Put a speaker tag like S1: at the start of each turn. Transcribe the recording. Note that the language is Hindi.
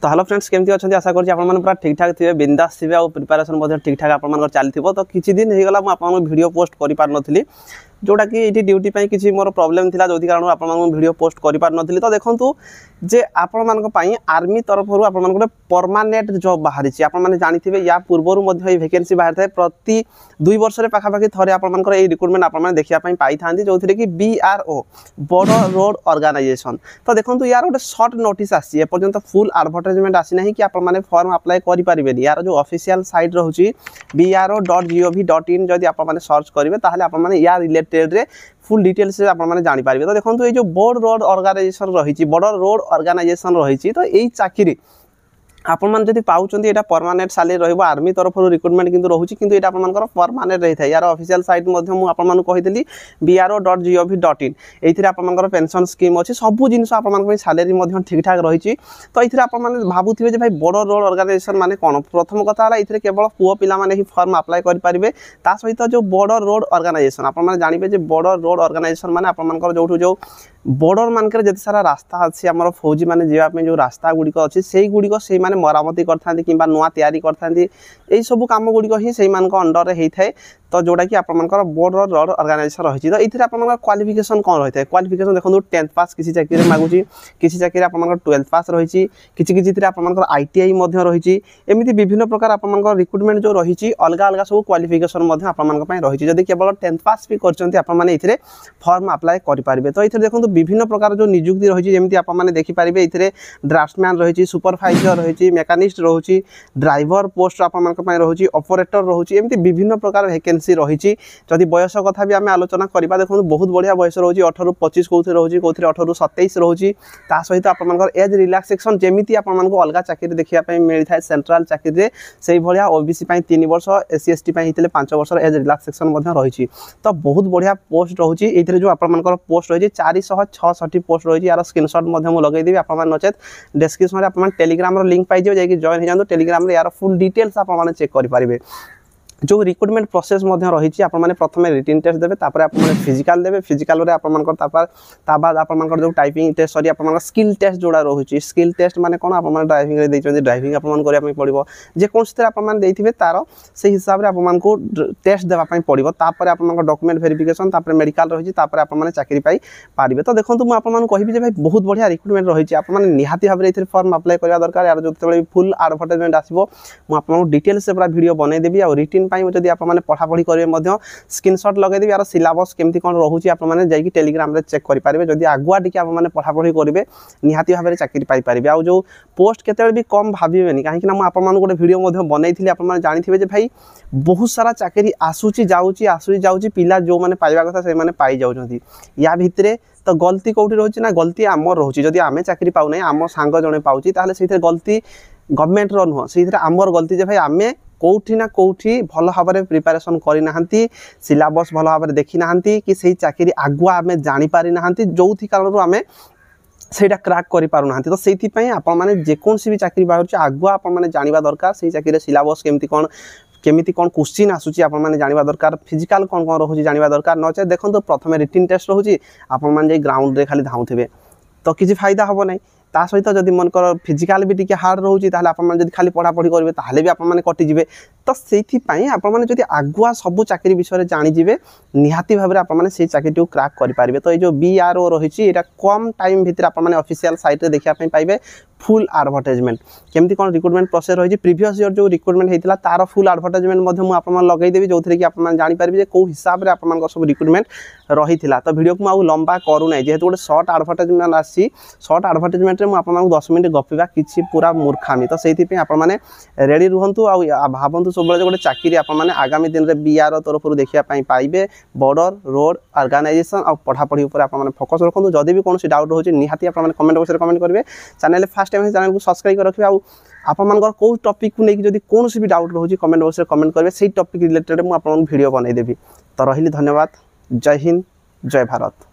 S1: तो हेलो फ्रेंड्स केमती अच्छा आशा करूँ आप पूरा ठीक ठाक थे बिंदास थे और प्रिपेरेसन ठीक ठाक आप चली तो किसी दिन होगा मुझे वीडियो पोस्ट कर पार नी जोटा कि ये ड्यूटी किसी मोर प्रॉब्लम था जो कारण आप वीडियो पोस्ट कर पार नी तो देखूँ जे आपण मानी आर्मी तरफ आप गोटे परमानेंट जॉब बाहरी आपने जानते या पूर्वर वैकेंसी बाहर था प्रति 2 वर्ष पाखापाखि थे आपर रिक्रुटमेंट आप देखापी पाई था जो कि BRO बॉर्डर रोड ऑर्गेनाइजेशन तो देखो यार गोटे सर्ट नोटिस आसी एपर्यंत फुल एडवर्टाइजमेंट आसीना कि आप फॉर्म अप्लाई करेंगे यार जो ऑफिशियल साइट रोचे bro.gov.in जदि आप सर्च करेंगे ताहले आप या रिलेटेड रे फुल डिटेल्स आपने जानीपारे तो देखो ये जो बॉर्डर रोड ऑर्गेनाइजेशन रही बॉर्डर रोड ऑर्गेनाइजेशन रही तो यही चाकरी आपण मैंने जब पाँच यहाँ परमानेंट सालेरी रही आर्मी तरफ रिक्रुटमेंट किंतु रोचे किंतु यहाँ आपर परमानेंट रही है यार ऑफिशियल साइट मुझे bro.gov.in ये आपर पेंशन स्कीम अच्छी सब जिन सालेरी ठीक ठाक रही तो ये आप भावुवे भाई बॉर्डर रोड ऑर्गेनाइजेशन माने कौन प्रथम कथा है केवल पुओ पिला माने ही फॉर्म अप्लाई करेंगे ता सहित जो बॉर्डर रोड ऑर्गेनाइजेशन आप जानते बॉर्डर रोड ऑर्गेनाइजेशन माने आपर जो बॉर्डर मानक जिते सारा रास्ता अच्छी आम फौजी मैंने जावाई जो रास्ता गुड़िक अच्छी से गुड़िक से मरामती करते कि नुआ तैयारी करते यही सब कम गुड़िक ही से अंडर में होता है तो जोटा कि आपर बॉर्डर रोड ऑर्गेनाइजेशन रही तो ये आप क्वालिफिकेशन कौन रही है क्वालिफिकेशन देखो 10th पास किसी चाकरी मागुची किसी चाकरी आप 12th पास रही किसी आप ITI रही एमती विभिन्न प्रकार आप रिक्रुटमेंट जो रही अलग अलग सब क्वालिफिकेशन रही जब केवल 10th पास भी करते फॉर्म अप्लाई करेंगे तो ये देखो विभिन्न प्रकार जो नियुक्ति रही जमी आप देखिपारे ये ड्राफ्टमैन रही सुपरवाइजर रही मेकानिस्ट रही ड्राइवर पोस्ट आप रही ऑपरेटर रही एमती विभिन्न प्रकार वैकेंसी रही जदि बयस कथा भी आम आलोचना करवा देखो बहुत बढ़िया बयस रही 18-25 कौन रही कौन 18-27 रही सहित आप एज रिलैक्सेशन जमी आप अलग चाकरी देखा मिलता है सेंट्रल चाकरी से भाया OBC 3 वर्ष SC ST 5 वर्ष एज रिलैक्सेशन रही तो बहुत बढ़िया पोस्ट रही ये जो आप पोस्ट रही 466 पोस्ट रही यार स्क्रीनशॉट लगेदेवी आप नचेत डिस्क्रिप्शन में आप टेलीग्राम लिंक पाई जाए जॉइन हो जाए टेलीग्राम यार फुल डिटेल्स आप चेक करेंगे जो रिक्रुटमेंट प्रोसेस रही आपने प्रथम रिटन टेस्ट देते आप फिजिकाल देते फिजिकाल बाद आप जो टाइपिंग टेस्ट सॉरी आप स्किल टेस्ट जोड़ा रोचे स्किल टेस्ट माने कौन आप ड्राइविंग ड्राइविंग आप पड़ो जेकोसी आपते तार से हिसाब से आपको टेस्ट देवाई पड़ो तापर आप डॉक्यूमेंट वेरिफिकेशन मेडिकल रही आप चाकरी पारे तो देखो मुझे आपको कहि भाई बहुत बढ़िया रिक्रुटमेंट रही आपने निहाती भाव में फॉर्म अप्लाई करवा दरकार यार जो फुल एडवर्टाइजमेंट आसो मुझे डिटेल्स पूरा वीडियो बनईदेवी और रिटन जब आप पढ़ापढ़ी करेंगे स्क्रीनशॉट लगेदेवी यार सिलेबस केमती कौन रोचे आपने जाइए टेलीग्राम चेक करेंगे जब आगुआ टी आप पढ़ापढ़ी करेंगे निहाती भाव में चाकरी पाइपर आ जो पोस्ट केते भी कम भावेनि कहीं मुझे गोटे वीडियो बनई आप जानते भाई बहुत सारा चाकरी आसूची जाऊँगी पिला जो मैंने पाइबा कथा से पाई जाऊँगी या भितर तो गलती कौटी रोचे ना गलती आमर रोचे जदि आम चाकरी पाऊना आम सांग जड़े पाँच से गलती गवर्नमेंट नुह से आमर गलती जे भाई आम कौटी ना कौटी भल भाव में प्रिपेरेसन करना सिलेबस भल भाव में देखी ना कि से चाकरी आगुआ आम जापारी ना जो कारण आम से क्राक कर पारना तो से जेकोसी भी चाकरी बाहर आगुआ आप जानवा दरकार से चाकरी सिलेबस केमिति कौन क्वेश्चन आसूची आपने जानवा दरकार फिजिकाल कौन कौन रोचे जानवा दरकार नचे देखो प्रथम रिटन टेस्ट रोचे आप ग्राउंड रे खाली धाउथे तो किसी फायदा हम ना ता सहित जदि मनकर फिजिकाल भी टी हार्ड रोचे आप खाली पढ़ापढ़ी करेंगे ताहले भी आपने कटिजे तो से आपने आगुआ सब चाकरी विषय जानीजे निहाती भाव में आपने से चाकरी क्राक करेंगे तो ये BRO रही कम टाइम भितर आपने ऑफिशियल साइट देखापी पाइबे फुल एडवर्टाइजमेंट केमती कौन रिक्रुटमेंट प्रोसेस रही प्रीवियस ईयर जो रिक्रुटमेंट होता तार फुल एडवर्टाइजमेंट मुझे लगेदेवी जो कि आप जानीपारे कौ हिसाब से आप सब रिक्रुटमेंट रही तो वीडियो को मुझे लंबा करूना जेहेतु गोटे सर्ट एडवर्टाइजमेंट आसी सर्ट एडवर्टाइजमेंट में आपको 10 मिनट गपिवा कि पूरा मूर्खामी तो से आपने रेडी रुहतु आ भावतु सब गोटे चाकरी आपने आगामी दिन में BRO तरफ देखापी पाइबे बॉर्डर रोड ऑर्गेनाइजेशन और पढ़ापढ़ी आपने फोकस रखु जदि भी कौन डाउट रोचे निहाती आप कमेंट बॉक्स में कमेंट करेंगे चैनल फास्ट टाइम चैनल को सब्सक्राइब कर रखिए आपर कौ टॉपिक को लेकिन कौन भी डाउट रोचे कमेंट बॉक्स में कमेंट करेंगे से टॉपिक रिलेटेड मुझे वीडियो बनईदेवी तो रही धन्यवाद जय हिंद जय भारत।